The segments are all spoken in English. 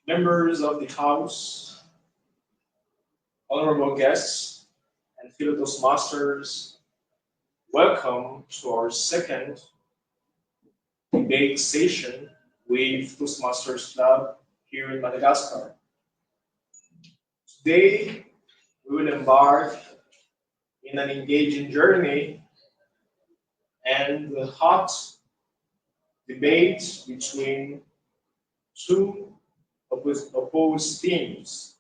members of the House, honorable guests, and fellow Toastmasters, welcome to our second debate session with Toastmasters Club here in Madagascar. Today, we will embark in an engaging journey and a hot debate between two opposed themes.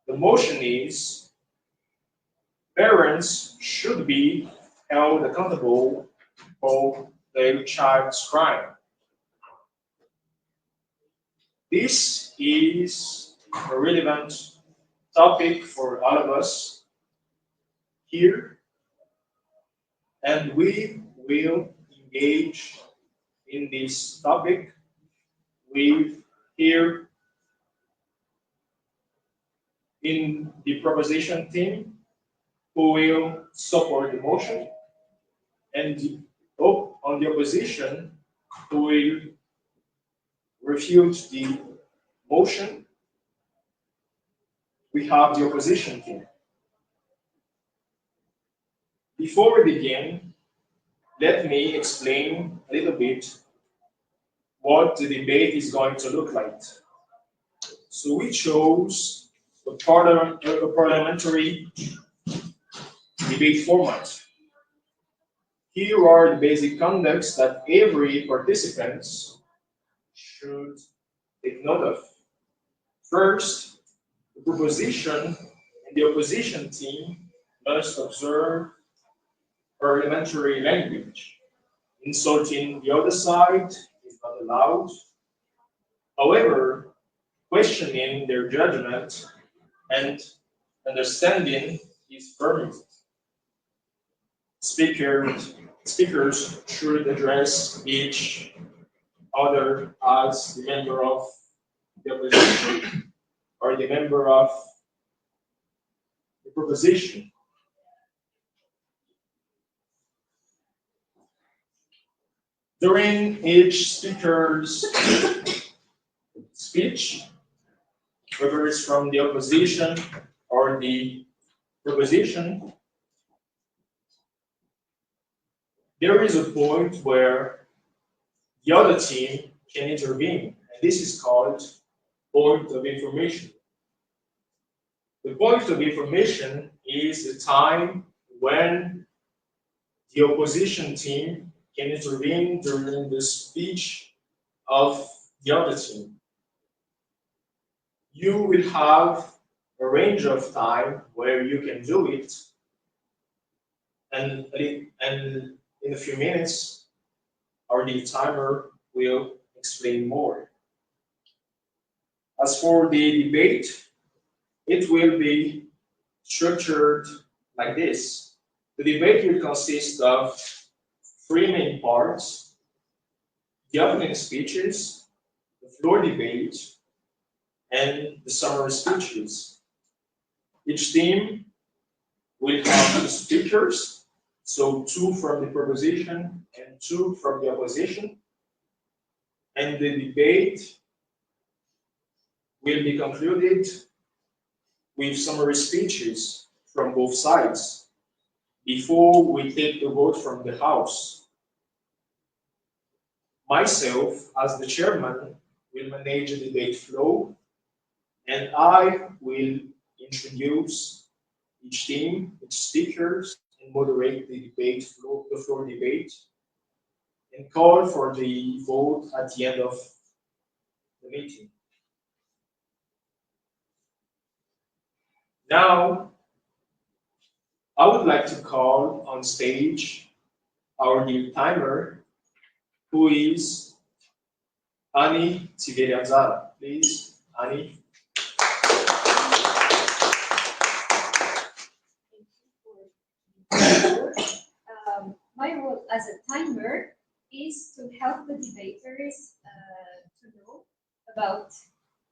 The motion is parents should be held accountable for their child's crime. This is a relevant topic for all of us here, and we will engage in this topic with here in the proposition team who will support the motion, and on the opposition who will refute the motion. We have the opposition team. Before we begin, let me explain a little bit what the debate is going to look like. So we chose a parliamentary debate format. Here are the basic conducts that every participant should take note of. First, the proposition and the opposition team must observe parliamentary language. Insulting the other side is not allowed. However, questioning their judgment and understanding is permitted. Speakers should address each other as the member of the opposition or the member of the proposition. During each speaker's speech, whether it's from the opposition or the proposition, there is a point where the other team can intervene, and this is called point of information. The point of information is the time when the opposition team can intervene during the speech of the other team. You will have a range of time where you can do it, and in a few minutes, our timer will explain more. As for the debate, it will be structured like this. The debate will consist of three main parts: the opening speeches, the floor debate, and the summary speeches. Each team will have two speakers, so two from the proposition and two from the opposition. And the debate will be concluded with summary speeches from both sides before we take the vote from the House. Myself, as the chairman, will manage the debate flow, and I will introduce each team, its speakers, and moderate the debate flow, the floor debate, and call for the vote at the end of the meeting. Now, I would like to call on stage our new timer, who is Ani Tiverianzara. Please, Ani. My role as a timer is to help the debaters to know about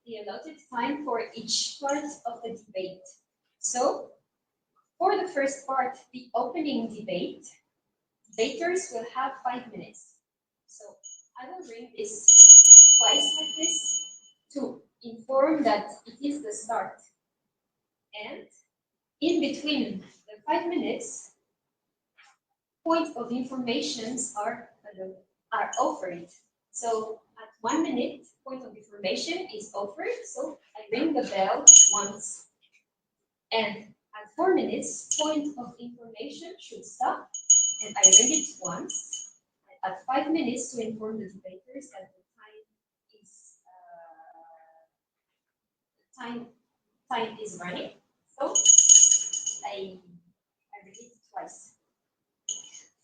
the allotted time for each part of the debate. So, for the first part, the opening debate, debaters will have 5 minutes. So, I will bring this twice like this to inform that it is the start. And in between the 5 minutes, points of informations are offered. So at 1 minute, point of information is offered. So I ring the bell once. And at 4 minutes, point of information should stop. And I ring it once. And at 5 minutes to inform the debaters that the time is running. So I ring it twice.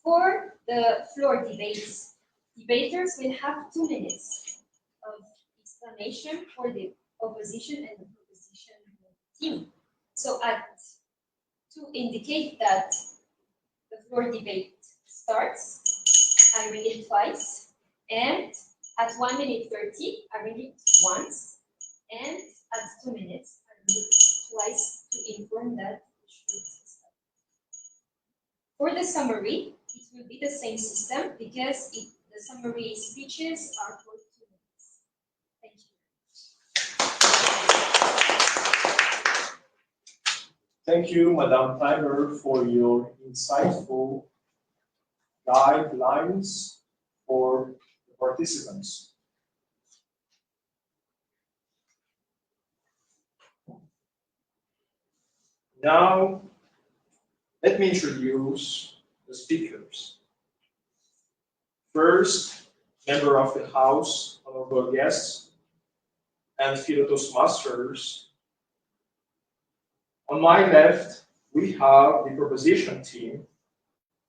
For the floor debates, debaters will have 2 minutes of explanation for the opposition and the proposition team. So to indicate that the floor debate starts, I ring it twice, and at 1 minute 30, I ring it once, and at 2 minutes, I ring it twice to inform that it should start. For the summary, it will be the same system because the summary speeches are for 2 minutes. Thank you. Thank you, Madame Timer, for your insightful guidelines for the participants. Now, let me introduce the speakers. First, member of the House, honorable guests, and fellow Toastmasters. On my left, we have the proposition team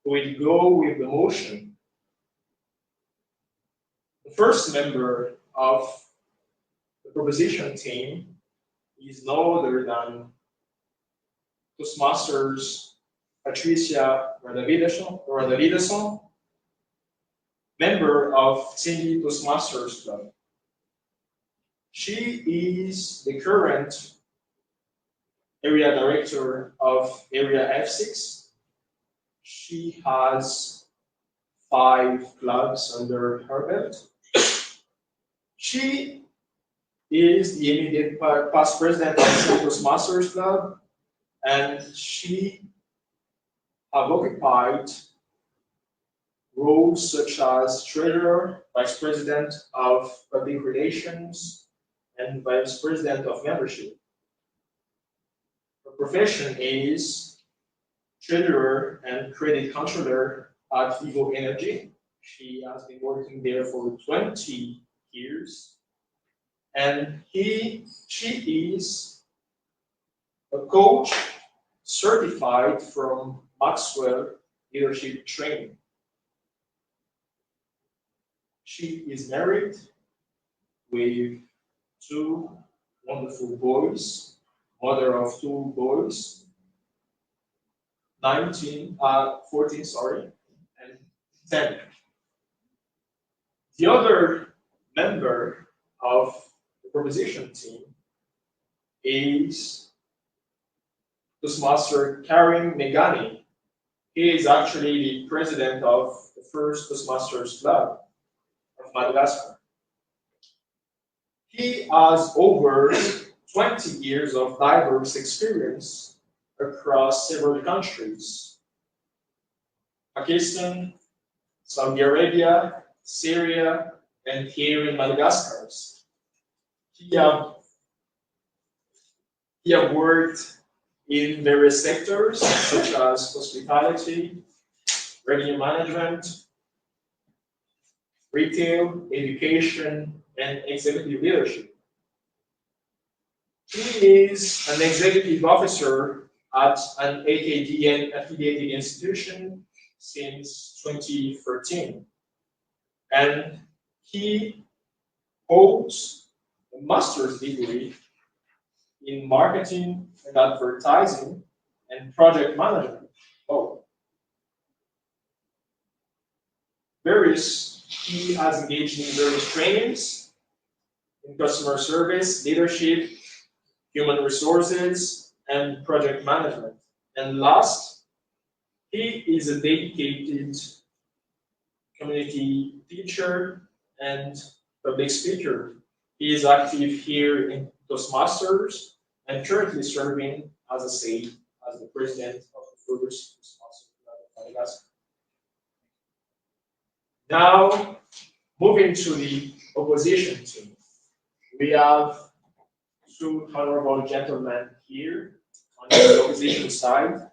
who will go with the motion. The first member of the proposition team is no other than Toastmasters Patricia Radavidrason, member of TM Toastmasters Club. She is the current area director of Area F6. She has 5 clubs under her belt. She is the immediate past president of TM Toastmasters Club, and she have occupied roles such as treasurer, vice president of public relations, and vice president of membership. Her profession is treasurer and credit controller at Vivo Energy. She has been working there for 20 years. And she is a coach certified from Maxwell Leadership Training. She is married with 2 wonderful boys, mother of 2 boys, 14, and 10. The other member of the proposition team is Toastmaster Karim Meghani. He is actually the president of the first Toastmasters Club of Madagascar. He has over 20 years of diverse experience across several countries: Pakistan, Saudi Arabia, Syria, and here in Madagascar. He have worked in various sectors such as hospitality, revenue management, retail, education, and executive leadership. He is an executive officer at an AKDN affiliated institution since 2013. And he holds a master's degree in marketing and advertising and project management. He has engaged in various trainings in customer service, leadership, human resources, and project management. And last, he is a dedicated community teacher and public speaker. He is active here in Toastmasters and currently serving as as the president of the first Toastmasters Club of Madagascar. Now, moving to the opposition team, we have two honorable gentlemen here on the opposition side.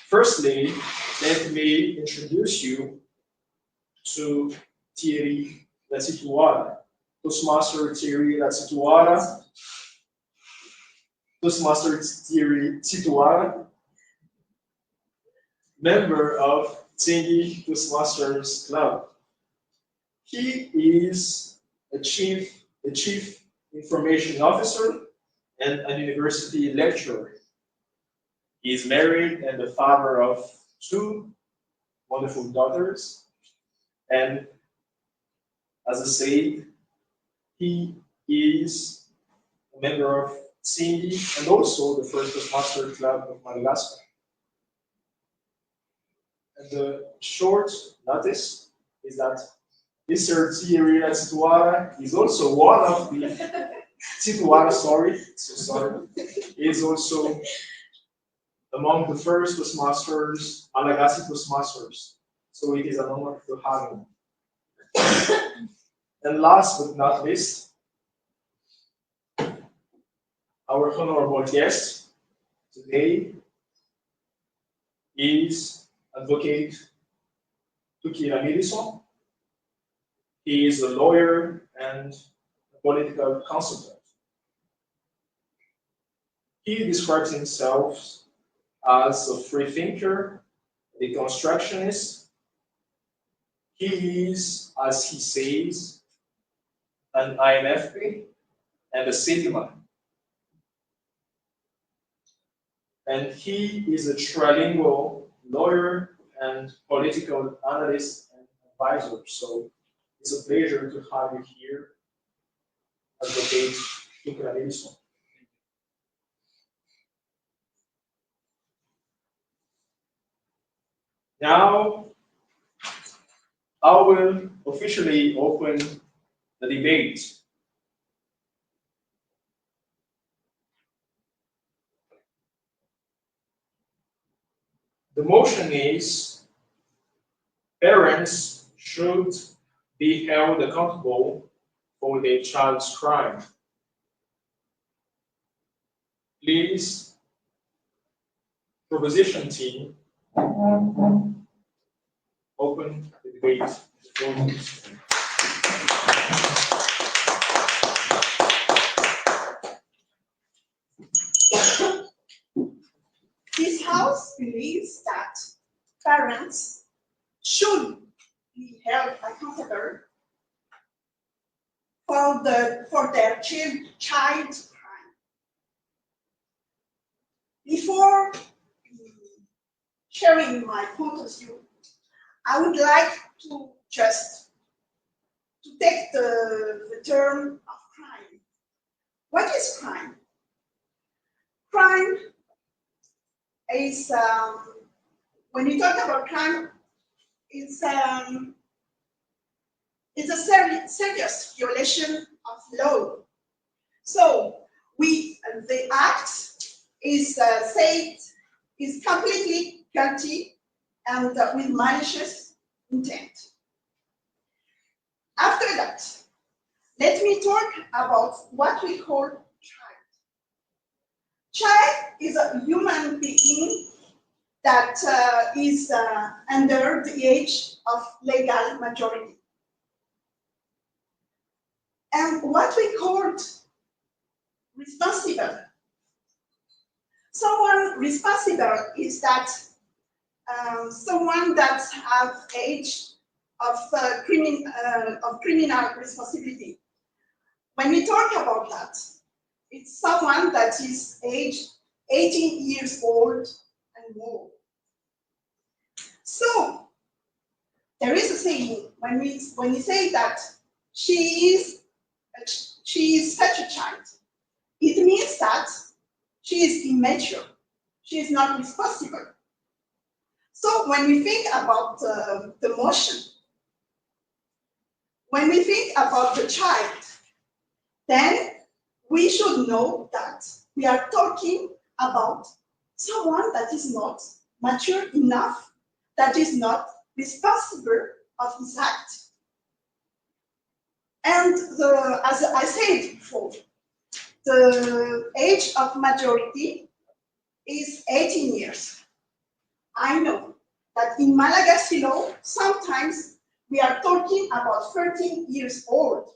Firstly, let me introduce you to Thierry TSITOARA, Toastmaster Thierry TSITOARA, Toastmaster Thierry TSITOARA, member of TM Toastmasters Club. He is a chief information officer and a university lecturer. He is married and the father of two wonderful daughters. And as I said, he is a member of Cindy and also the first Toastmaster Club of Madagascar. And the short notice is that Mr. Thierry TSITOARA is also one of the TSITOARA, sorry, is also among the first Toastmasters, Malagasy Toastmasters. So it is an honor to have him. And last but not least, our honorable guest today is Advocate Toki Ramilison. He is a lawyer and a political consultant. He describes himself as a free thinker, a deconstructionist. He is, as he says, an INFP and a Sigma. And he is a trilingual lawyer and political analyst and advisor. So it's a pleasure to have you here, Advocate Toki Ramilison. Now, I will officially open the debate. The motion is parents should be held accountable for their child's crime. Please, proposition team, open the debate. This House believes that parents should be held accountable for their child's crime. Before sharing my point of view, I would like to just take the term of crime. What is crime? Crime is, when you talk about crime, it's a serious violation of law. So the act is said is completely guilty and with malicious intent. After that, let me talk about what we call child. Child is a human being that is under the age of legal majority. And what we call responsible. Someone responsible is that someone that has age of criminal responsibility. When we talk about that, it's someone that is aged 18 years old and more. So there is a saying when we say that she is such a child, it means that she is immature, she is not responsible. So when we think about the motion, when we think about the child, then we should know that we are talking about someone that is not mature enough, that is not responsible of his act. And as I said before, the age of majority is 18 years. I know that in Malagasy law, sometimes we are talking about 13 years old.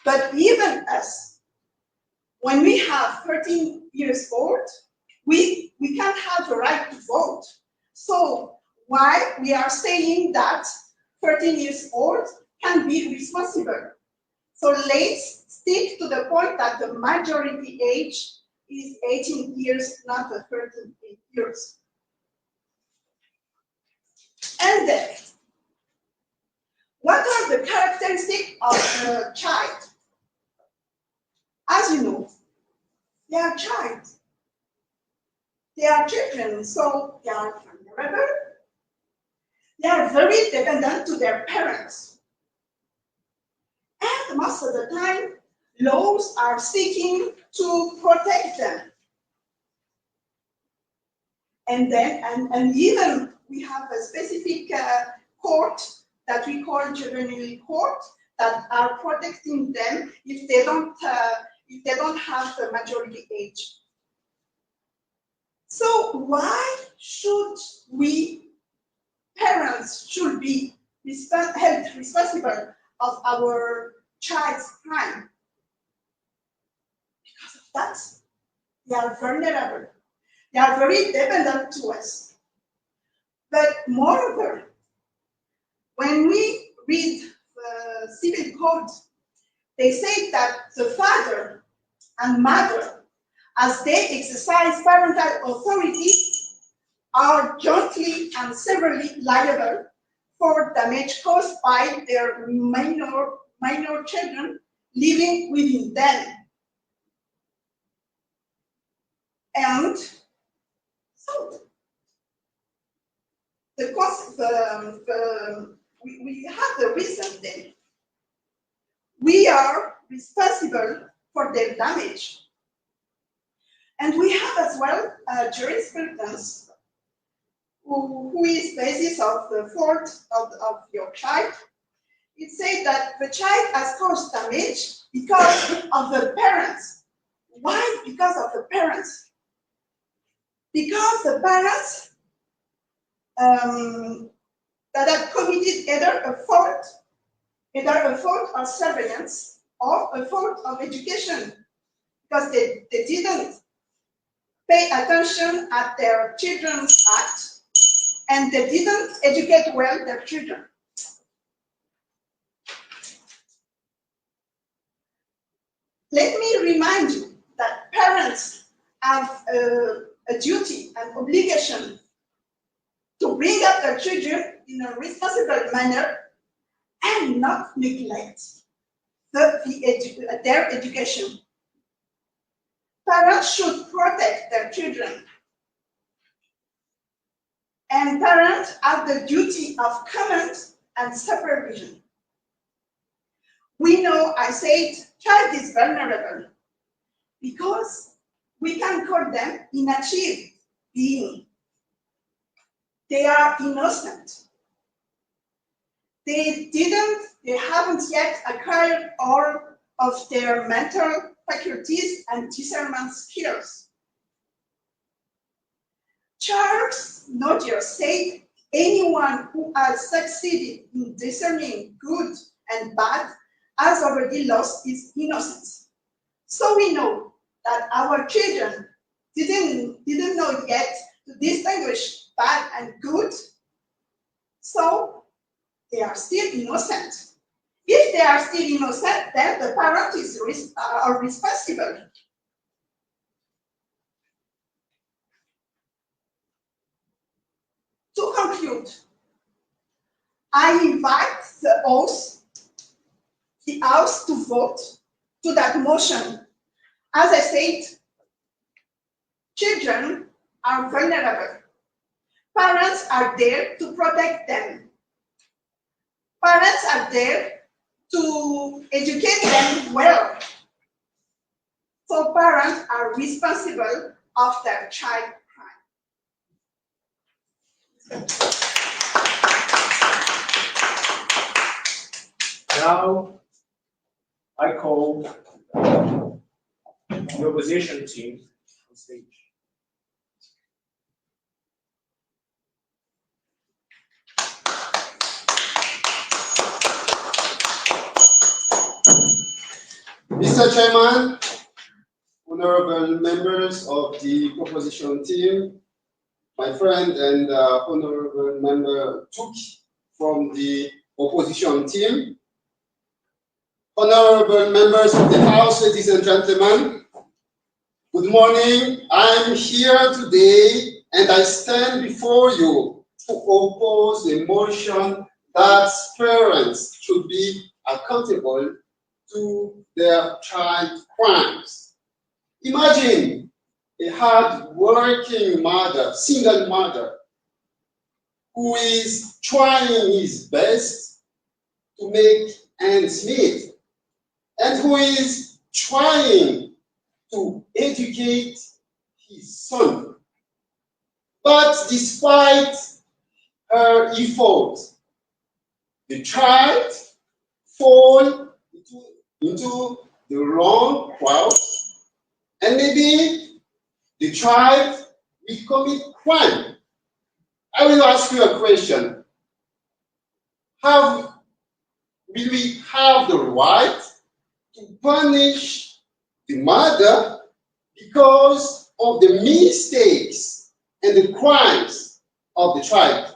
But even us, when we have 13 years old, we can't have the right to vote. So why we are saying that 13 years old can be responsible? So let's stick to the point that the majority age is 18 years, not the 13 years. And then, what are the characteristics of a child? As you know, they are child. They are children, so they are vulnerable. They are very dependent to their parents. And most of the time, laws are seeking to protect them. And then, and even we have a specific court that we call juvenile court that are protecting them if they don't have the majority age. So why should we, parents, should be held responsible of our child's crime? Because of that, they are vulnerable. They are very dependent to us. But moreover, when we read the civil code, they say that the father and mother, as they exercise parental authority, are jointly and severally liable for damage caused by their minor children living within them. And so we have the reason then. We are responsible for their damage. And we have as well jurisprudence who is basis of the fault of your child. It says that the child has caused damage because of the parents. Why? Because of the parents. Because the parents that have committed either a fault of surveillance or a fault of education, because they didn't pay attention at their children's act and they didn't educate well their children. Let me remind you that parents have a duty and obligation to bring up their children in a responsible manner and not neglect their education. Parents should protect their children. And parents have the duty of comment and supervision. We know, I said, child is vulnerable because we can call them immature being. They are innocent. They haven't yet acquired all of their mental faculties and discernment skills. Charles Naudé said, anyone who has succeeded in discerning good and bad has already lost his innocence. So we know that our children didn't know yet to distinguish bad and good, so they are still innocent. If they are still innocent, then the parents are responsible. To conclude, I invite the House to vote to that motion. As I said, children are vulnerable. Parents are there to protect them. Parents are there to educate them well. parents are responsible of their child crime. Now, I call the opposition team on stage. Mr. Chairman, honorable members of the proposition team, my friend and honorable member Toki from the opposition team, honorable members of the House, ladies and gentlemen, good morning. I'm here today and I stand before you to oppose the motion that parents should be accountable to their child crimes. Imagine a hard-working mother, single mother, who is trying his best to make ends meet, and who is trying to educate his son. But despite her effort, the child falls into the wrong crowd, and maybe the child will commit crime. I will ask you a question. Will we have the right to punish the mother because of the mistakes and the crimes of the child?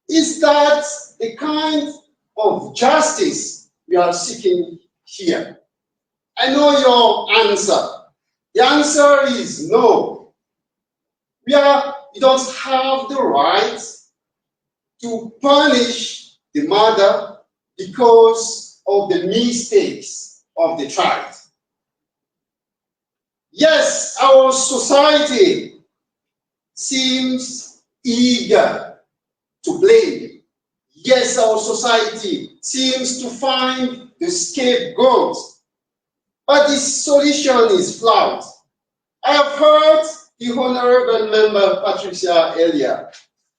Is that the kind of justice we are seeking here? I know your answer. The answer is no. We don't have the right to punish the mother because of the mistakes of the child. Yes, our society seems eager to blame. Yes, our society seems to find the scapegoat. But this solution is flawed. I have heard the honorable member Patricia earlier.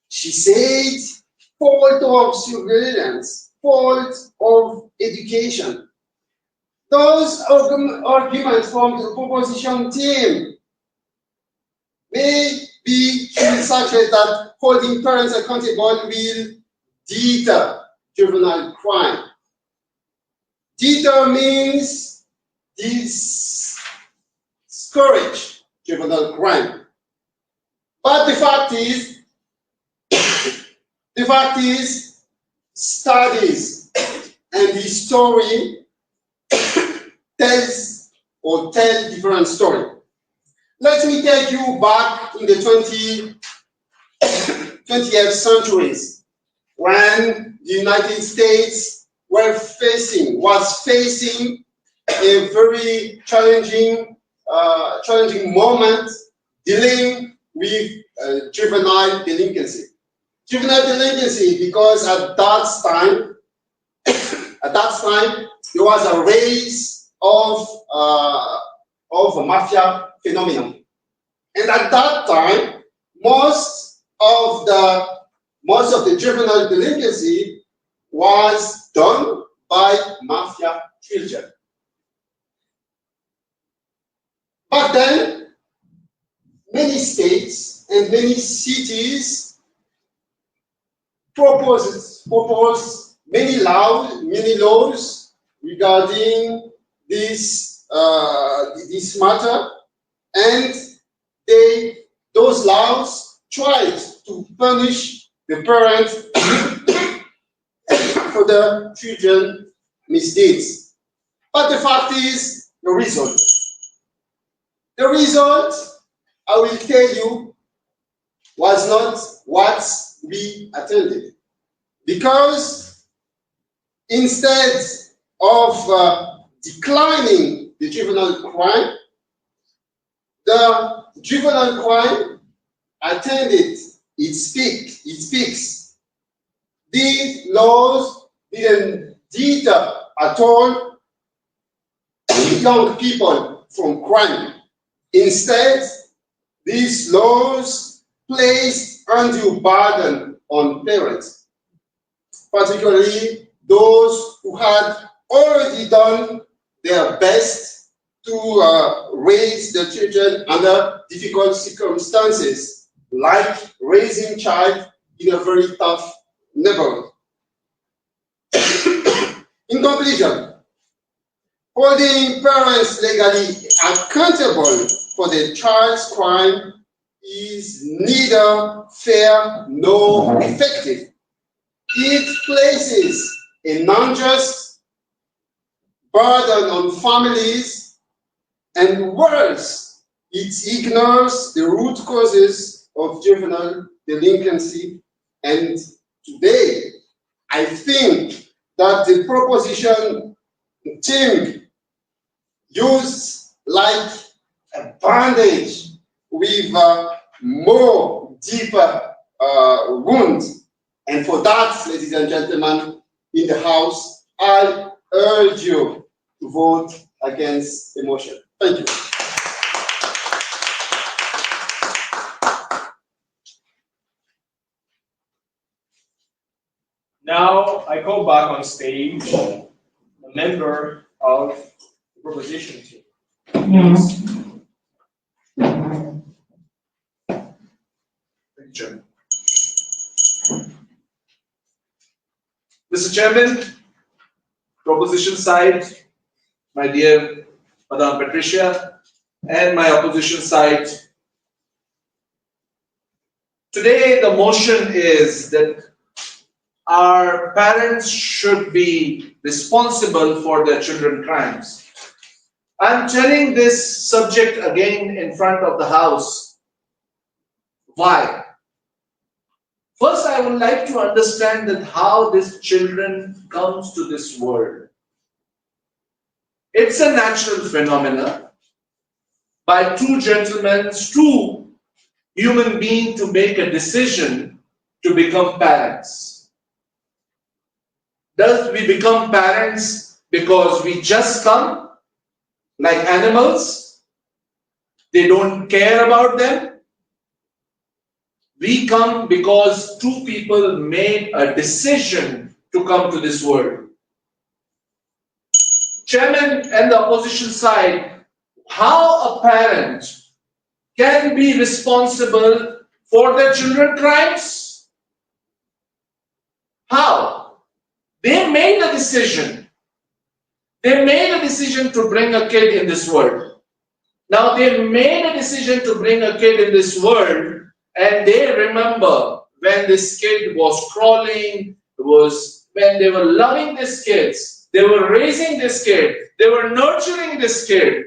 She said, fault of surveillance, fault of education. Those arguments from the proposition team may be suggest that holding parents accountable will deter juvenile crime. Deter means discourage juvenile crime. But the fact is, studies and history tell different story. Let me take you back in the 20th centuries when the United States was facing a very challenging moment dealing with juvenile delinquency. Juvenile delinquency, because at that time there was a rise of mafia phenomenon, and at that time most of the juvenile delinquency was done by mafia children. Back then, many states and many cities proposed many laws regarding this matter, and those laws tried to punish the parents for the children's misdeeds. But the fact is, the result, I will tell you, was not what we attended. Because instead of declining the juvenile crime, the juvenile crime attended its peaks. These laws didn't deter at all young people from crime. Instead, these laws place undue burden on parents, particularly those who had already done their best to raise their children under difficult circumstances, like raising child in a very tough neighborhood. In conclusion, holding parents legally accountable for their child's crime is neither fair nor effective. It places an unjust burden on families, and worse, it ignores the root causes of juvenile delinquency. And today, I think that the proposition team used like a bandage with more deeper wounds. And for that, ladies and gentlemen, in the House, I urge you to vote against the motion. Thank you. Now I call back on stage a member of the proposition team. Please. Thank you, Chairman. Mr. Chairman, proposition side, my dear Madam Patricia, and my opposition side. Today, the motion is that our parents should be responsible for their children's crimes. I'm telling this subject again in front of the House. Why? First, I would like to understand that how this children comes to this world. It's a natural phenomenon by two gentlemen, two human beings to make a decision to become parents. Does we become parents because we just come like animals? They don't care about them. We come because two people made a decision to come to this world. Chairman and the opposition side, how a parent can be responsible for their children's crimes? How? They made a decision. They made a decision to bring a kid in this world. Now they made a decision to bring a kid in this world, and they remember when this kid was crawling, was when they were loving this kid, they were raising this kid, they were nurturing this kid.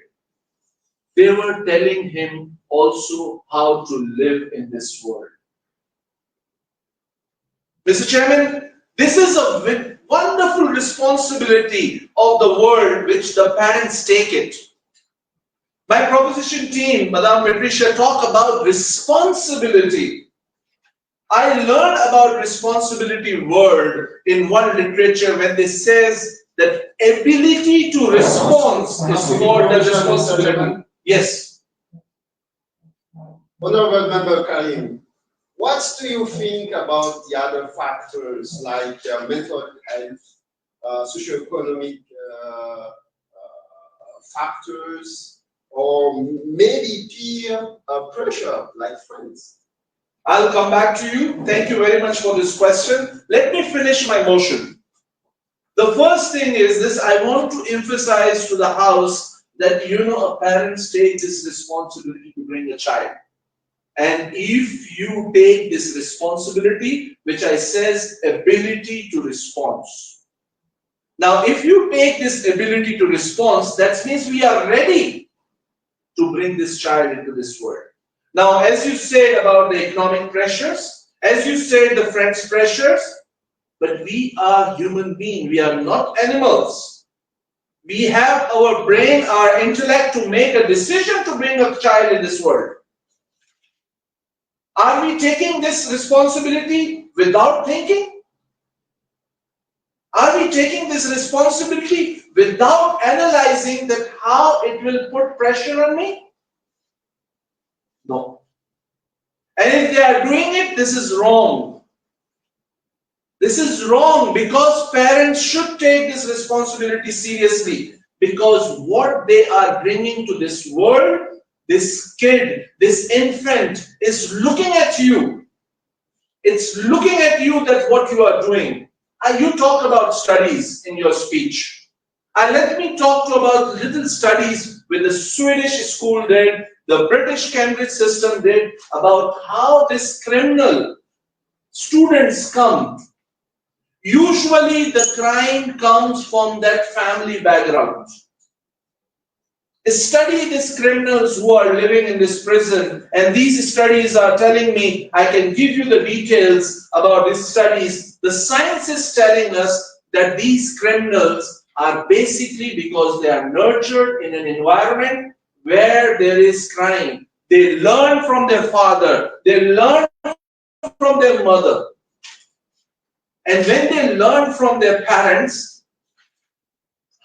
They were telling him also how to live in this world. Mr. Chairman, this is a wonderful responsibility of the world which the parents take it. My proposition team, Madam Patricia, talk about responsibility. I learned about responsibility word in one literature when they says that ability to respond is called the responsibility. Yes. Honorable Member Karim, what do you think about the other factors like mental health, socioeconomic factors, or maybe peer pressure like friends? I'll come back to you. Thank you very much for this question. Let me finish my motion. The first thing is this: I want to emphasize to the House that a parents take this responsibility to bring a child. And if you take this responsibility, which I says ability to respond. Now, if you take this ability to respond, that means we are ready to bring this child into this world. Now, as you said about the economic pressures, as you said the friends pressures, but we are human beings, we are not animals. We have our brain, our intellect to make a decision to bring a child in this world. Are we taking this responsibility without thinking? Are we taking this responsibility without analyzing that how it will put pressure on me? No. And if they are doing it, this is wrong. This is wrong because parents should take this responsibility seriously, because what they are bringing to this world, this kid, this infant is looking at you. It's looking at you, that what you are doing. And you talk about studies in your speech. And let me talk about little studies with the Swedish school did, the British Cambridge system did, about how this criminal students come. Usually the crime comes from that family background. Study these criminals who are living in this prison, and these studies are telling me, I can give you the details about these studies. The science is telling us that these criminals are basically because they are nurtured in an environment where there is crime. They learn from their father, they learn from their mother. And when they learn from their parents,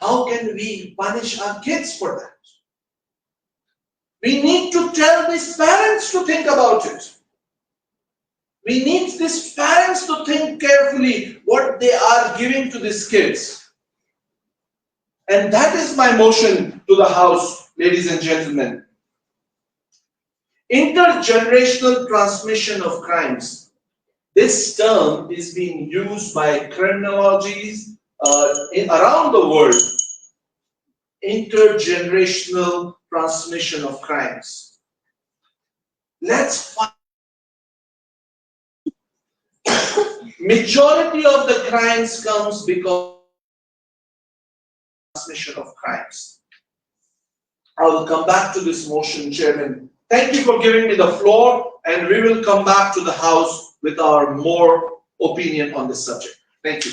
how can we punish our kids for that? We need to tell these parents to think about it. We need these parents to think carefully what they are giving to these kids. And that is my motion to the House, ladies and gentlemen. Intergenerational transmission of crimes. This term is being used by criminologists around the world. Intergenerational transmission of crimes. Let's find. Majority of the crimes comes because of transmission of crimes. I will come back to this motion, Chairman. Thank you for giving me the floor, and we will come back to the House with our more opinion on this subject. Thank you.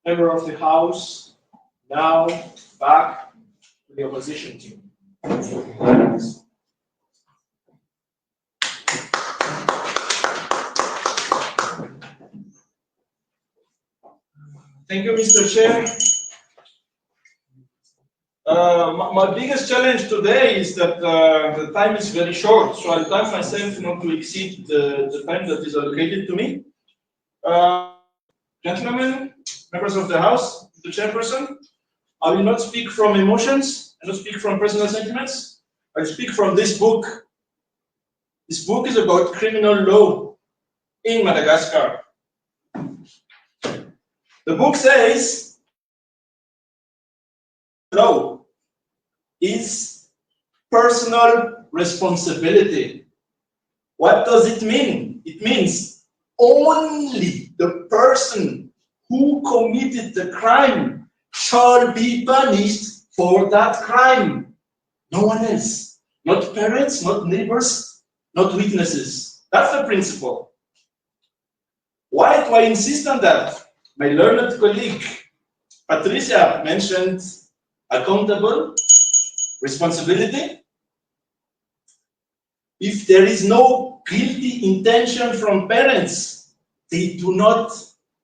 Member of the House, now back to the opposition team. Thank you, Mr. Chair. My biggest challenge today is that the time is very short, so I'll try myself not to exceed the time that is allocated to me. Gentlemen, members of the House, the Chairperson, I will not speak from emotions, I will not speak from personal sentiments. I'll speak from this book. This book is about criminal law in Madagascar. The book says law is personal responsibility. What does it mean? It means only the person who committed the crime shall be punished for that crime. No one else. Not parents, not neighbors, not witnesses. That's the principle. Why do I insist on that? My learned colleague, Patricia, mentioned accountable responsibility. If there is no guilty intention from parents, they do not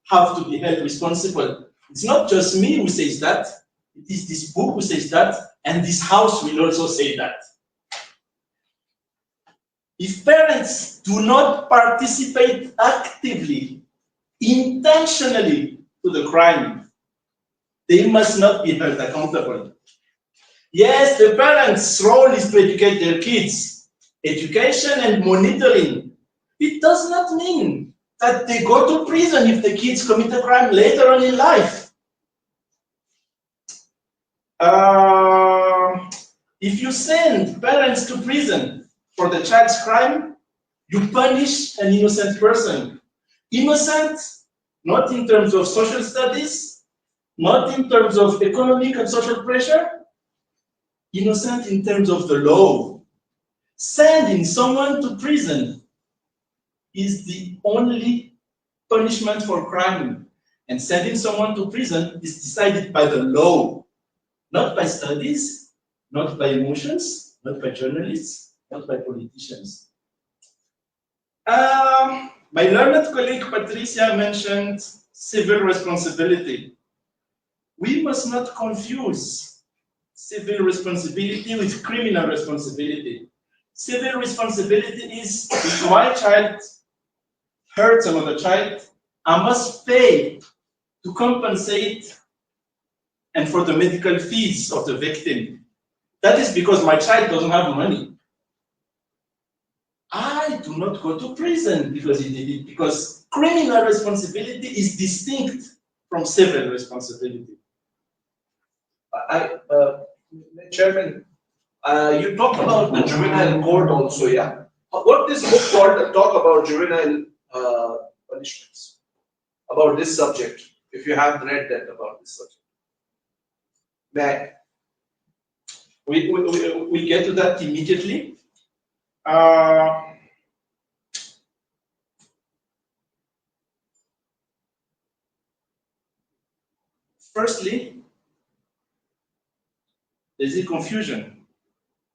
have to be held responsible. It's not just me who says that, it is this book who says that, and this House will also say that. If parents do not participate actively, intentionally to the crime, they must not be held accountable. Yes, the parents' role is to educate their kids. Education and monitoring. It does not mean that they go to prison if the kids commit a crime later on in life. If you send parents to prison for the child's crime, you punish an innocent person. Innocent, not in terms of social studies, not in terms of economic and social pressure, innocent in terms of the law. Sending someone to prison is the only punishment for crime. And sending someone to prison is decided by the law, not by studies, not by emotions, not by journalists, not by politicians. My learned colleague Patricia mentioned civil responsibility. We must not confuse civil responsibility with criminal responsibility. Civil responsibility is if my child hurts another child, I must pay to compensate and for the medical fees of the victim. That is because my child doesn't have money. I do not go to prison because he did it, because criminal responsibility is distinct from civil responsibility. Chairman, you talked about the juvenile court also, yeah? What this book called, talk about juvenile punishments, about this subject, if you have read that about this subject. We get to that immediately. Firstly, there's a confusion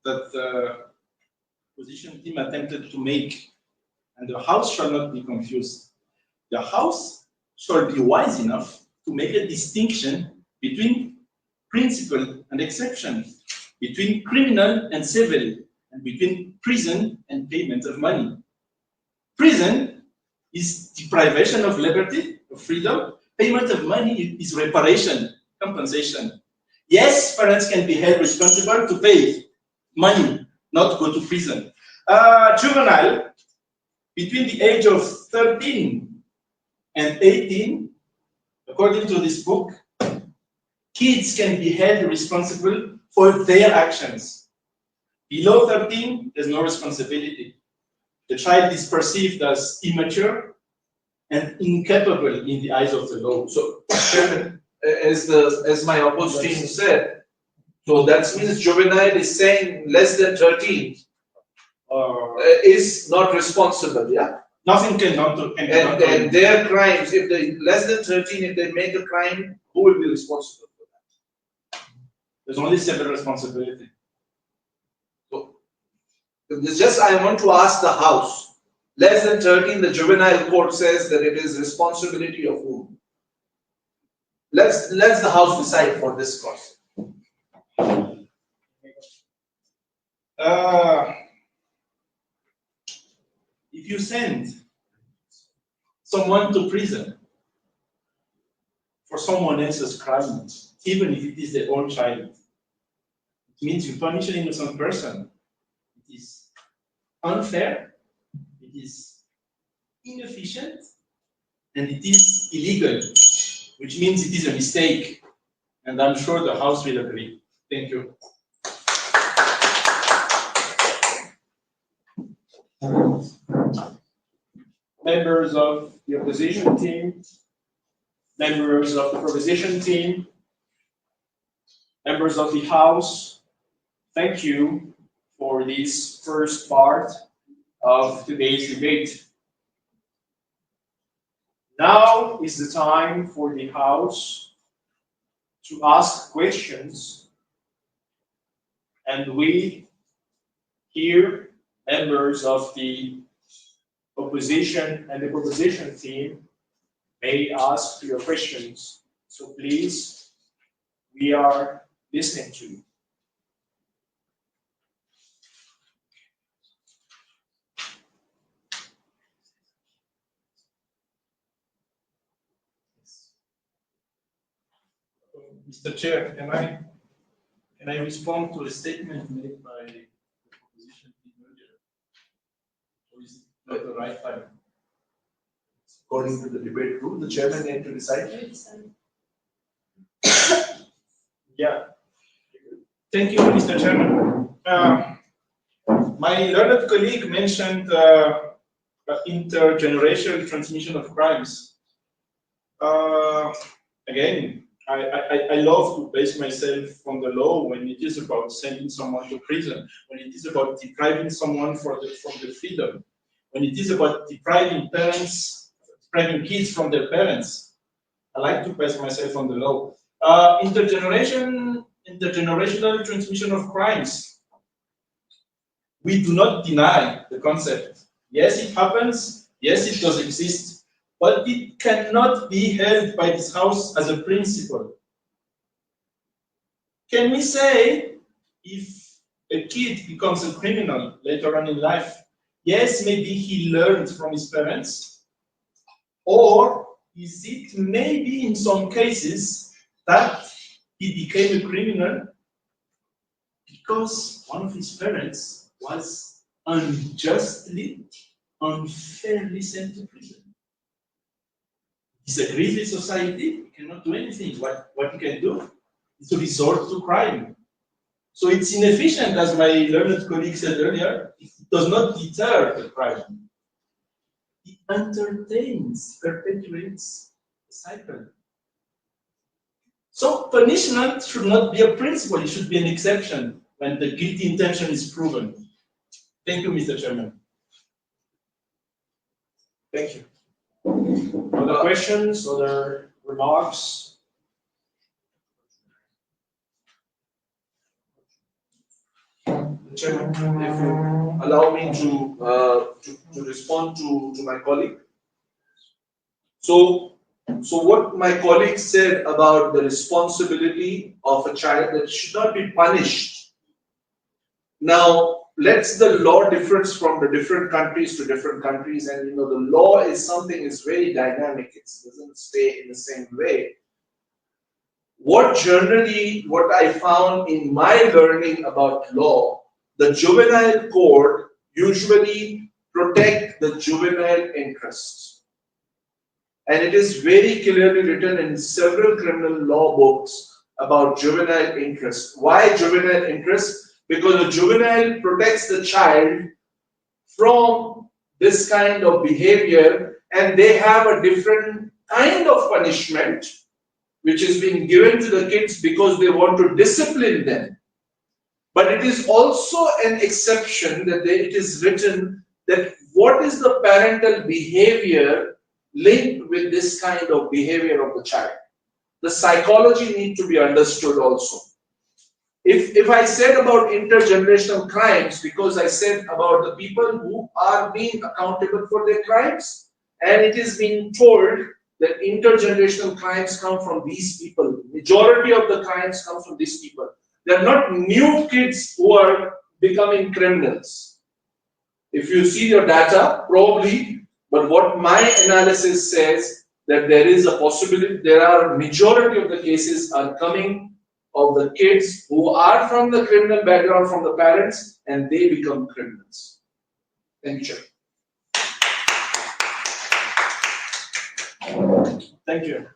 that the opposition team attempted to make, and the House shall not be confused. The House shall be wise enough to make a distinction between principle and exception, between criminal and civil, and between prison and payment of money. Prison is deprivation of liberty, of freedom. Payment of money is reparation, compensation. Yes, parents can be held responsible to pay money, not go to prison. Juvenile, between the age of 13 and 18, according to this book, kids can be held responsible for their actions. Below 13, there's no responsibility. The child is perceived as immature and incapable in the eyes of the law. So, Chairman, as my opposition said, so that means juvenile is saying less than 13 is not responsible, yeah? Nothing cannot do. And their crimes, if they less than 13, if they make a crime, who will be responsible for that? There's only civil responsibility. So, it's just I want to ask the House. Less than 13, the juvenile court says that it is responsibility of whom? Let's the House decide for this course. If you send someone to prison for someone else's crime, even if it is their own child, it means you punish an innocent person. It is unfair, it is inefficient, and it is illegal, which means it is a mistake. And I'm sure the House will agree. Thank you. Members of the opposition team, members of the proposition team, members of the House, thank you for this first part of today's debate. Now is the time for the House to ask questions, and we here, members of the opposition and the proposition team, may ask your questions. So please, we are listening to you. Mr. Chair, can I respond to a statement made by the opposition team earlier? Or is it not the right time? According to the debate rule, the chairman need to decide. Yeah. Thank you, Mr. Chairman. My learned colleague mentioned intergenerational transmission of crimes. Again, I love to base myself on the law when it is about sending someone to prison, when it is about depriving someone from the freedom, when it is about depriving kids from their parents. I like to base myself on the law. Intergenerational transmission of crimes. We do not deny the concept. Yes, it happens. Yes, it does exist. but it cannot be held by this house as a principle. Can we say if a kid becomes a criminal later on in life, yes, maybe he learned from his parents, or is it maybe in some cases that he became a criminal because one of his parents was unjustly, unfairly sent to prison? It's a grisly society, he cannot do anything. What he can do is to resort to crime. So it's inefficient, as my learned colleague said earlier. It does not deter the crime. It entertains, perpetuates the cycle. So punishment should not be a principle, it should be an exception when the guilty intention is proven. Thank you, Mr. Chairman. Thank you. Other questions, other remarks? Chairman, if you allow me to respond to my colleague. So what my colleague said about the responsibility of a child that should not be punished. Now, let's the law differs from the different countries to different countries, and you know the law is something is very dynamic. It doesn't stay in the same way. What I found in my learning about law, the juvenile court usually protect the juvenile interests. And it is very clearly written in several criminal law books about juvenile interest. Why juvenile interest? Because the juvenile protects the child from this kind of behavior, and they have a different kind of punishment which is being given to the kids because they want to discipline them. But it is also an exception that it is written that what is the parental behavior linked with this kind of behavior of the child. The psychology needs to be understood also. If I said about intergenerational crimes, because I said about the people who are being accountable for their crimes, and it is being told that intergenerational crimes come from these people. Majority of the crimes come from these people. They are not new kids who are becoming criminals. If you see your data, probably, but what my analysis says that there is a possibility, there are majority of the cases are coming of the kids who are from the criminal background from the parents, and they become criminals. Thank you. Thank you.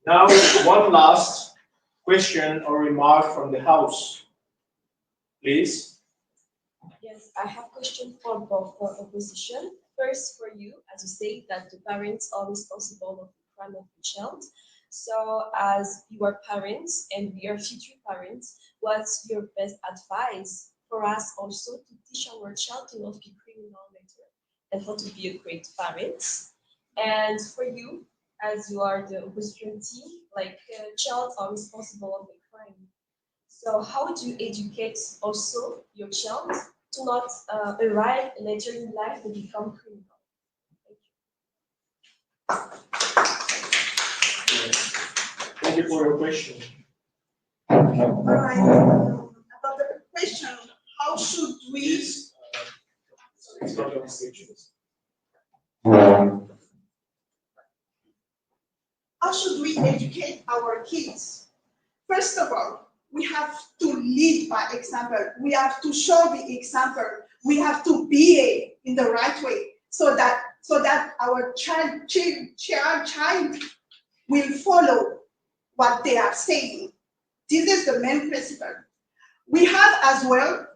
Now, one last question or remark from the house, please. Yes, I have a question for both opposition. First, for you, as you say that the parents are responsible of the crime of the child. So, as you are parents and we are future parents, what's your best advice for us also to teach our child to not be criminal later and how to be a great parent? And for you, as you are the opposition team, like child are responsible of the crime. So how do you educate also your child to not arrive later in life to become criminal? Thank you for your question. All right. About the question, how should we? How should we educate our kids? First of all, we have to lead by example. We have to show the example. We have to behave in the right way so that our child will follow what they are saying. This is the main principle. We have as well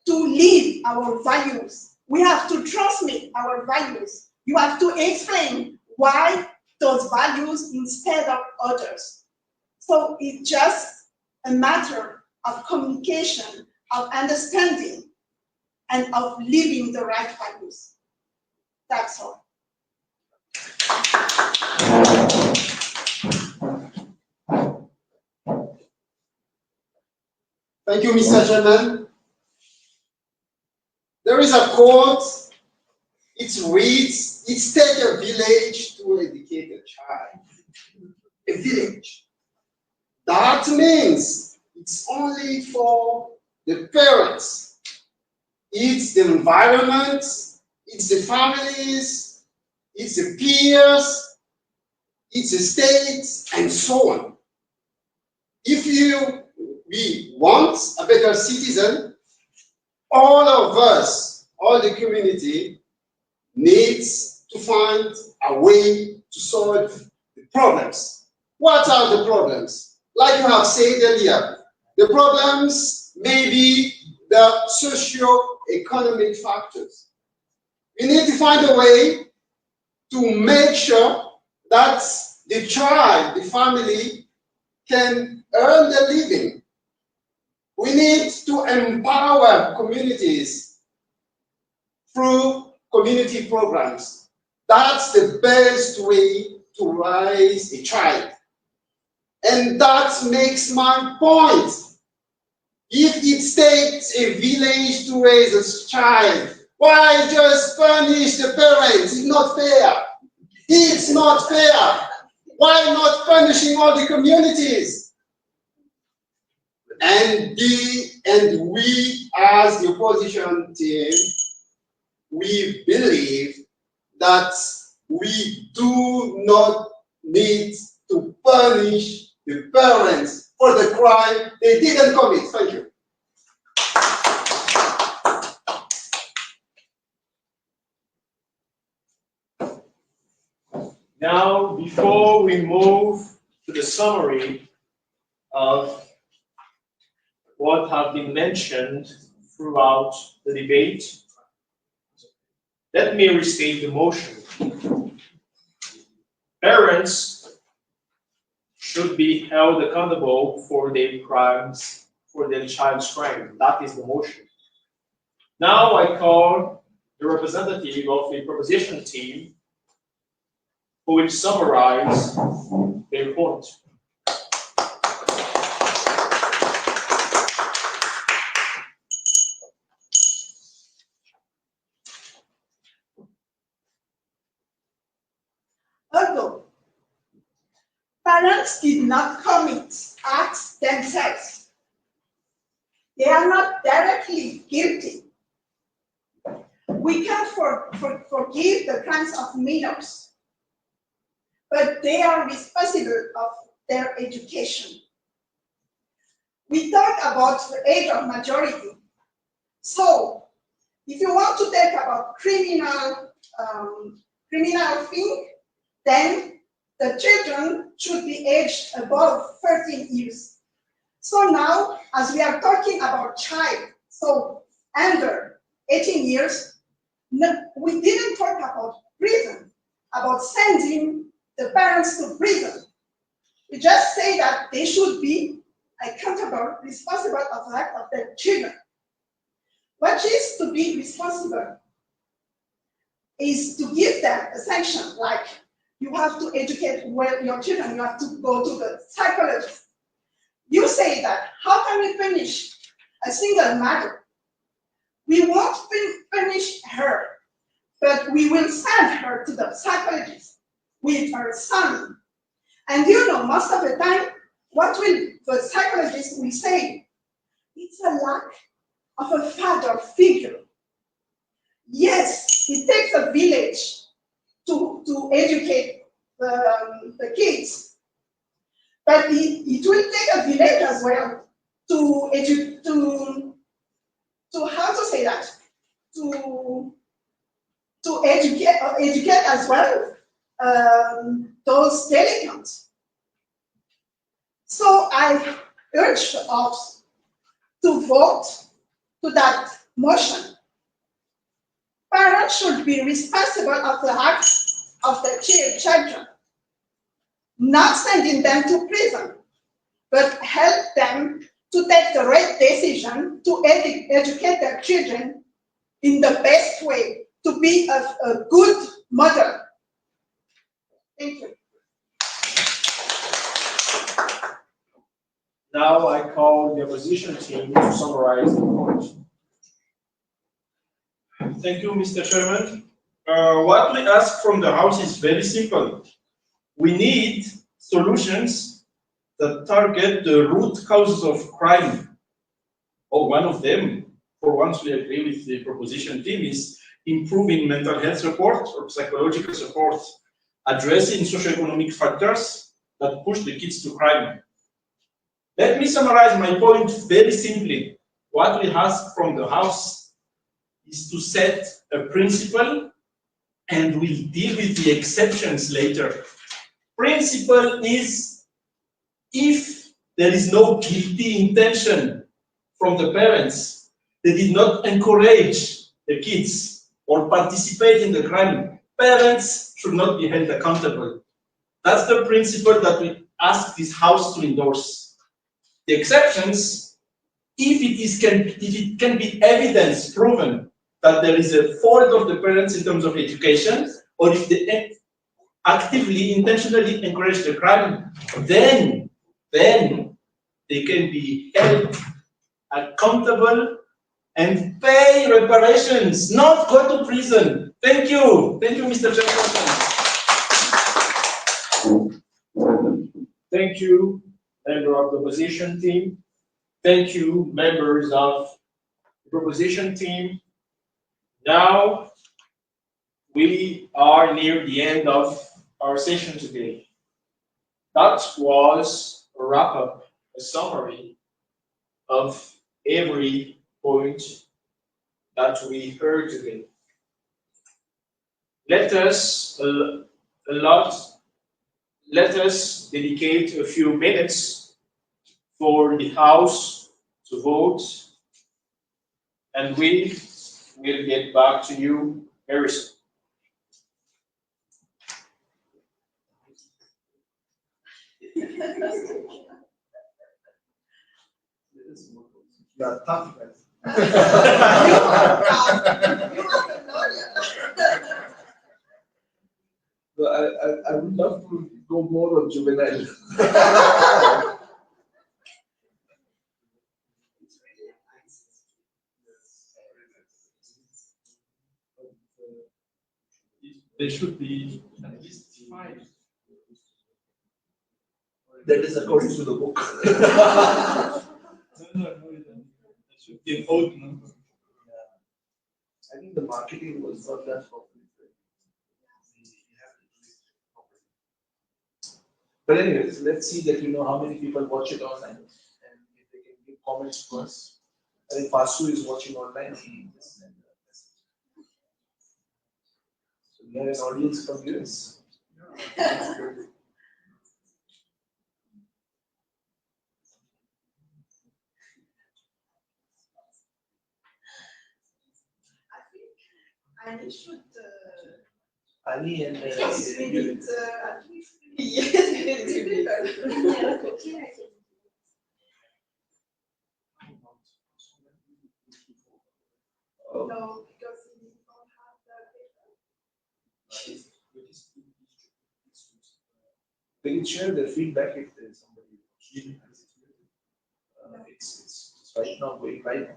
to lead our values. We have to transmit our values. You have to explain why those values instead of others. So it's just a matter of communication, of understanding, and of living the right values. That's all. Thank you, Mr. Chairman. There is a quote it reads, it takes a village to educate a child. A village. That means it's only for the parents. It's the environment, it's the families, it's the peers, it's the states, and so on. If we want a better citizen, all of us, all the community, needs to find a way to solve the problems. What are the problems? Like you have said earlier, the problems may be the socio-economic factors. We need to find a way to make sure that the child, the family, can earn a living. We need to empower communities through community programs. That's the best way to raise a child. And that makes my point. If it takes a village to raise a child, why just punish the parents? It's not fair. It's not fair. Why not punishing all the communities? And we, as the opposition team, we believe that we do not need to punish the parents for the crime they didn't commit. Thank you. Now, before we move to the summary of what have been mentioned throughout the debate, let me restate the motion. Parents should be held accountable for their crimes, for their child's crime. That is the motion. Now I call the representative of the proposition team who will summarize their point. Although parents did not commit acts themselves, they are not directly guilty. We can't forgive the crimes of minors, but they are responsible of their education. We talk about the age of majority. So, if you want to talk about criminal thing, then the children should be aged above 13 years. So now, as we are talking about child, so under 18 years, no, we didn't talk about prison, about sending the parents to prison. We just say that they should be accountable, responsible of the act of their children. What is to be responsible is to give them a sanction, like you have to educate well your children, you have to go to the psychologist. You say that, how can we punish a single mother? We won't punish her, but we will send her to the psychologist with her son. And you know, most of the time, what will the psychologist will say? It's a lack of a father figure. Yes, it takes a village to educate the kids, but it will take a village as well to how to say that, to educate as well those delinquents. So I urge us to vote to that motion. Parents should be responsible of the acts of their children, not sending them to prison, but help them to take the right decision to educate their children in the best way, to be a good model. Thank you. Now I call the opposition team to summarize the point. Thank you, Mr. Chairman. What we ask from the house is very simple. We need solutions that target the root causes of crime. Or one of them, for once we agree with the proposition team, is improving mental health support or psychological support, addressing socioeconomic factors that push the kids to crime. Let me summarize my point very simply. What we ask from the house is to set a principle, and we'll deal with the exceptions later. Principle is if there is no guilty intention from the parents, they did not encourage the kids or participate in the crime, parents should not be held accountable. That's the principle that we ask this house to endorse. The exceptions, if it can be evidence proven that there is a fault of the parents in terms of education, or if they actively, intentionally encourage the crime, then they can be held accountable and pay reparations, not go to prison. Thank you. Thank you, Mr. Chairperson. Thank you, member of the opposition team. Thank you, members of the proposition team. Now, we are near the end of our session today. That was a wrap-up, a summary of every point that we heard today. Let us dedicate a few minutes for the House to vote, and we will get back to you very soon. You are tough, man. You are the lawyer. I would love to go more on juvenile. There should be at least 5. That is according to the book. No, there should be an odd number. I think the marketing was not that properly. But anyways, let's see that how many people watch it online, and if they can give comments to us. I think Pasu is watching online. So we have an audience from US. And it should. Ali and Yes, we need at least 3 years. We need to be better. No, because we don't have the paper. They can share their feedback if there's somebody. It's right now going live.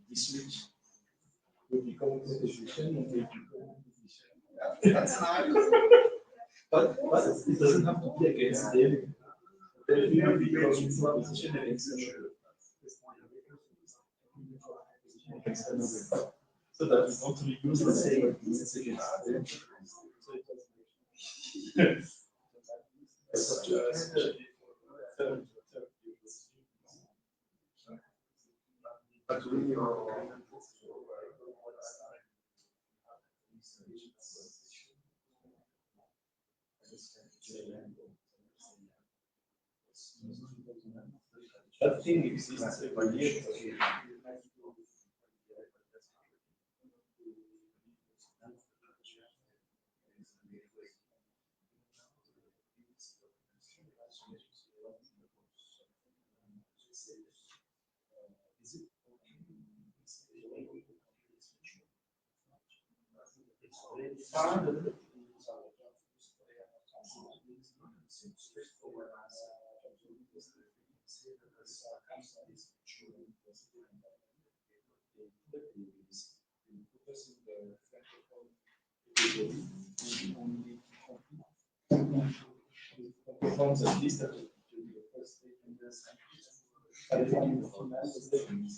This week will become a competition and will become a competition. That's nice. But it doesn't have to be against them. Then we will become a competition against them. So that we want to use the same against them. That thing exists every year. At least that the first statement is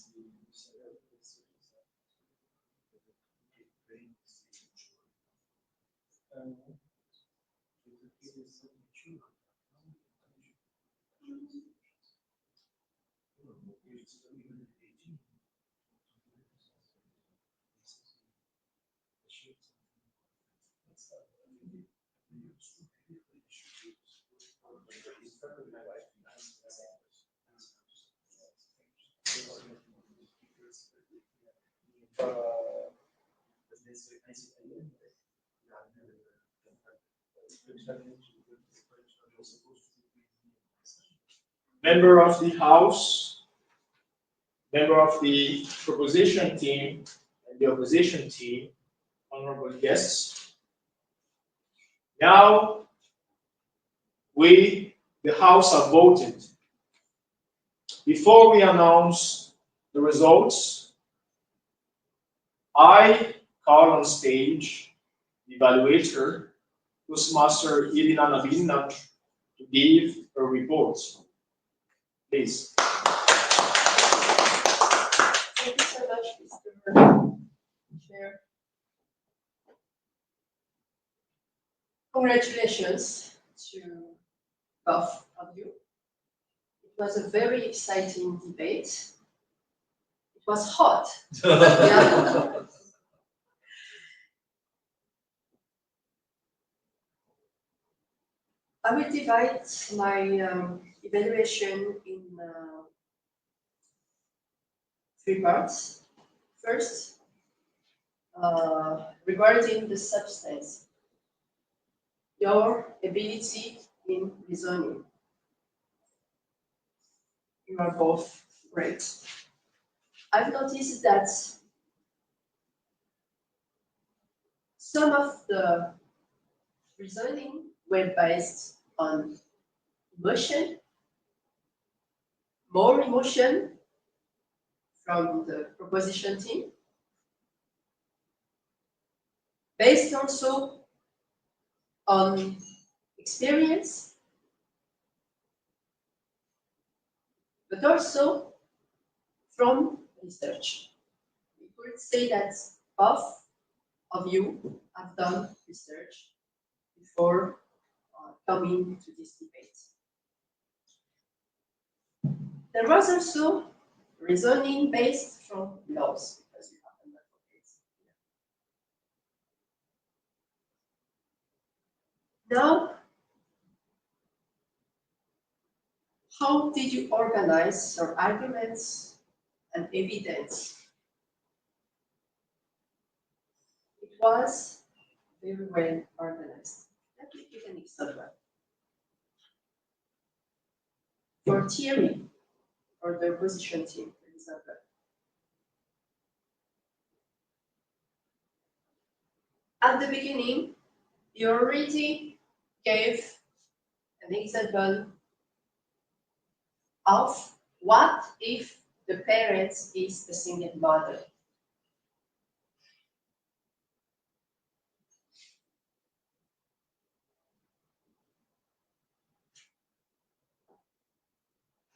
Member of the House, member of the proposition team and the opposition team, honorable guests. Now, we, the House, have voted. Before we announce the results, I call on stage the evaluator, Toastmaster Irina Navina, to give a report. Please. Thank you so much, Mr. Chair. Congratulations to both of you. It was a very exciting debate. It was hot. Yeah. I will divide my evaluation in 3 parts. First, regarding the substance, your ability in reasoning. You are both great. I've noticed that some of the reasoning were based on emotion, more emotion from the proposition team, based also on experience, but also from research. We could say that both of you have done research before coming to this debate. There was also reasoning based from laws, because you have Now, how did you organize your arguments and evidence? It was very well organized. Let me give an example. For Thierry, or the opposition team, for example, at the beginning, you already gave an example of what if the parent is a single mother.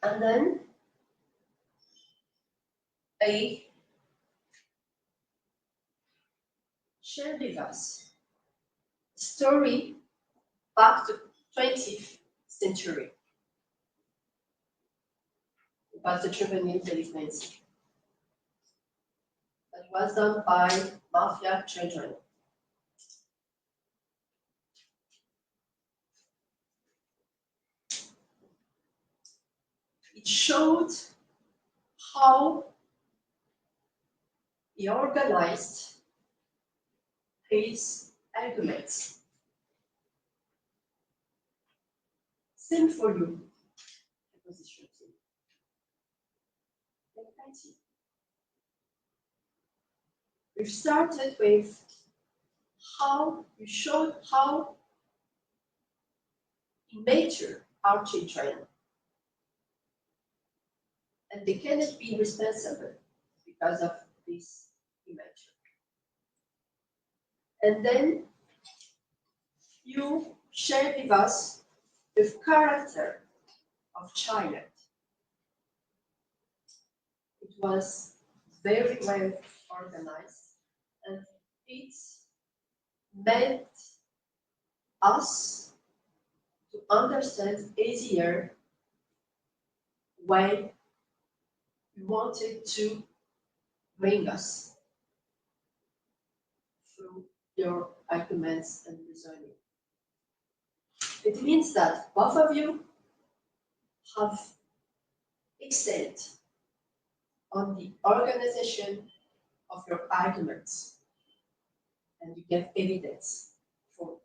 And then I share with us a story back to 20th century about the juvenile delinquency that was done by mafia children. It showed how he organized his arguments. Same for you, opposition team. We've started with how you showed how in nature our children, and they cannot be responsible because of this image. And then you shared with us the character of child. It was very well organized, and it made us to understand easier why you wanted to bring us through your arguments and reasoning. It means that both of you have excelled on the organization of your arguments, and you give evidence for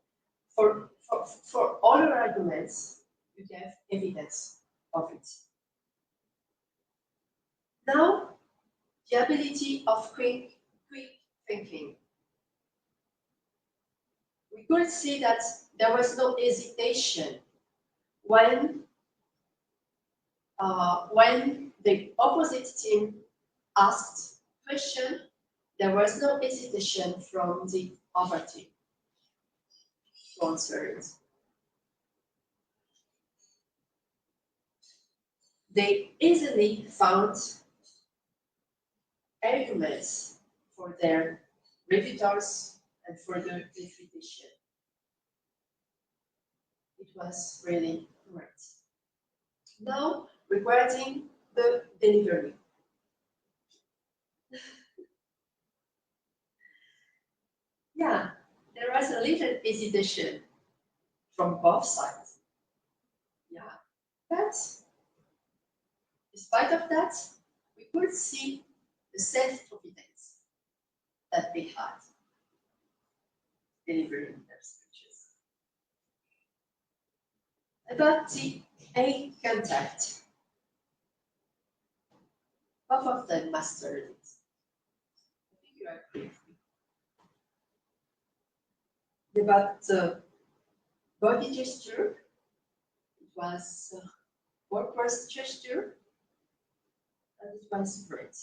all your arguments. You give evidence of it. Now, the ability of quick thinking. We could see that there was no hesitation when the opposite team asked question. There was no hesitation from the other team to answer it. They easily found arguments for their rebuttals and for the refutation. It was really great. Now, regarding the delivery. Yeah, there was a little hesitation from both sides. Yeah, but despite of that, we could see the self-confidence that they had delivering their speeches. About the eye contact, both of them mastered it. I think you agree with me. About the body gesture, it was workers' gesture, and it was great.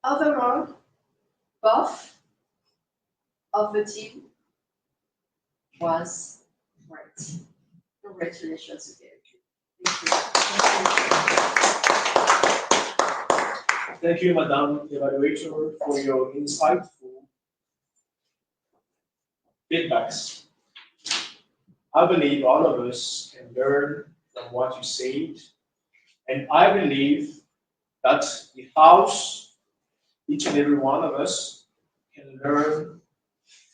Overall, both of the team was great. Congratulations again. Thank you, Madam Evaluator, for your insightful feedbacks. I believe all of us can learn from what you said, and I believe that the house, each and every one of us, can learn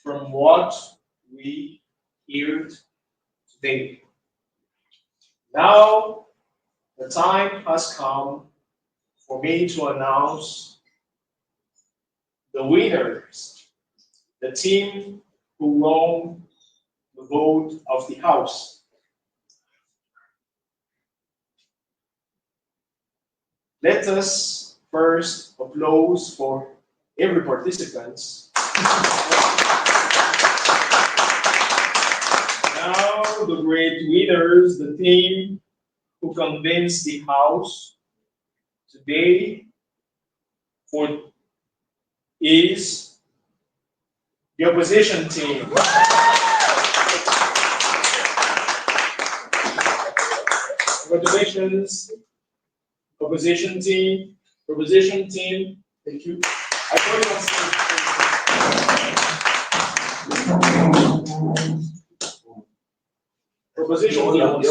from what we heard today. Now, the time has come for me to announce the winners, the team who won the vote of the House. Let us first applause for every participant. Now the great winners, the team who convinced the House today is the opposition team. Congratulations, opposition team. Opposition team, thank you. I thought it was opposition team.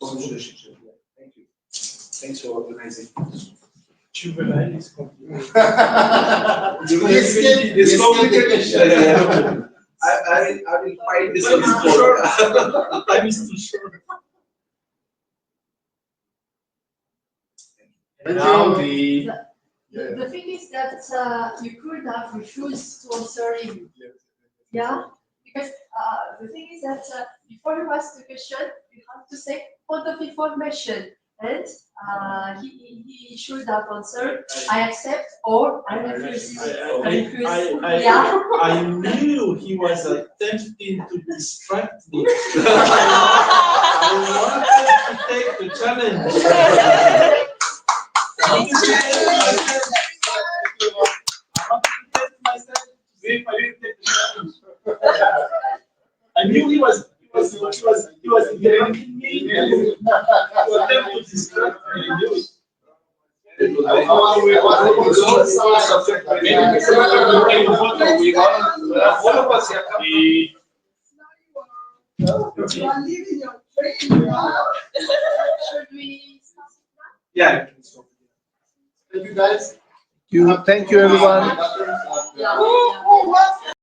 Congratulations. Thank you. Thanks for organizing. Juvenile is complicated. It's complicated. I will find this one. Time is too short. And now The thing is that you could have refused to answer him. Yeah? Because the thing is that before you ask the question, you have to say point of information. And he should have answered, I accept or I refuse. I knew he was attempting to distract me. I wanted to take the challenge. I wanted to test myself to see if I didn't take the challenge. I knew he was interrupting me to attempt to distract me. I knew it. Should we start now? Yeah. Thank you guys. Thank you everyone. Yeah. Who was